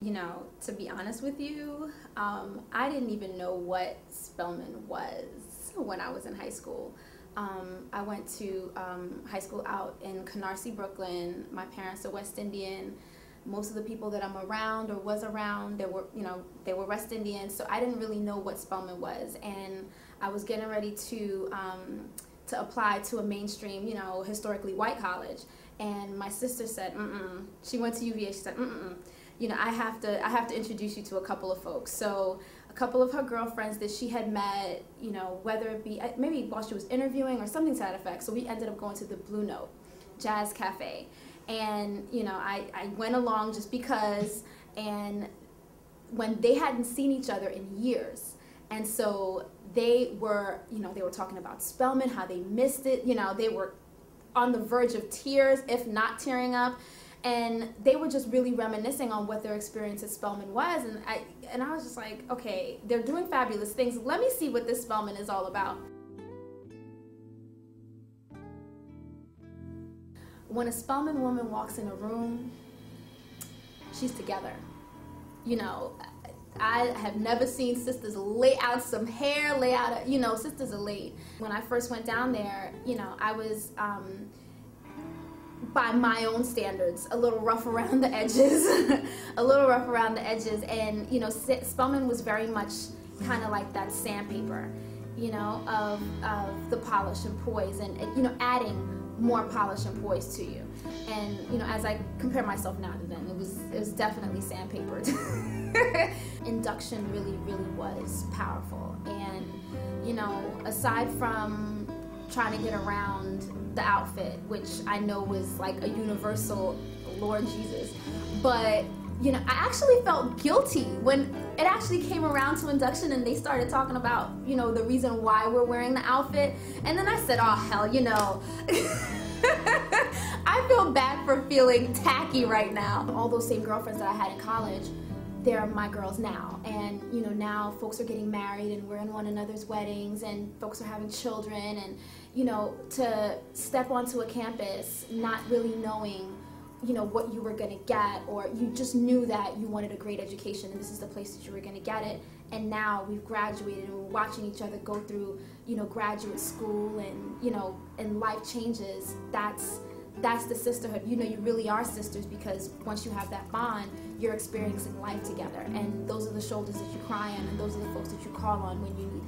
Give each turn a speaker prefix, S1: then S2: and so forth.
S1: You know, to be honest with you, I didn't even know what Spelman was when I was in high school. I went to high school out in Canarsie, Brooklyn. My parents are West Indian. Most of the people that I'm around or was around, they were West Indian, so I didn't really know what Spelman was. And I was getting ready to apply to a mainstream, historically white college. And my sister said, She went to UVA. She said, I have to introduce you to a couple of folks. So a couple of her girlfriends that she had met, whether it be maybe while she was interviewing or something to that effect. So we ended up going to the Blue Note Jazz Cafe. And, I went along just because, and when they hadn't seen each other in years. And so they were talking about Spelman, how they missed it. They were on the verge of tears, if not tearing up. And they were just really reminiscing on what their experience at Spelman was. And I was just like, okay, they're doing fabulous things. Let me see what this Spelman is all about. When a Spelman woman walks in a room, she's together. I have never seen sisters lay out some hair, sisters are laid. When I first went down there, I was, by my own standards, a little rough around the edges, and, Spelman was very much kind of like that sandpaper, of the polish and poise, and adding more polish and poise to you. And as I compare myself now to then, it was definitely sandpapered. Induction really was powerful. And aside from trying to get around the outfit, which I know was like a universal Lord Jesus, but I actually felt guilty when it actually came around to induction and they started talking about, the reason why we're wearing the outfit. And then I said, oh, hell, I feel bad for feeling tacky right now. All those same girlfriends that I had in college, they're my girls now. And, now folks are getting married and we're in one another's weddings and folks are having children. And, to step onto a campus not really knowing what you were going to get, or you just knew that you wanted a great education and this is the place that you were going to get it. And now we've graduated and we're watching each other go through, graduate school and, and life changes. That's the sisterhood. You really are sisters, because once you have that bond, you're experiencing life together. And those are the shoulders that you cry on, and those are the folks that you call on when you need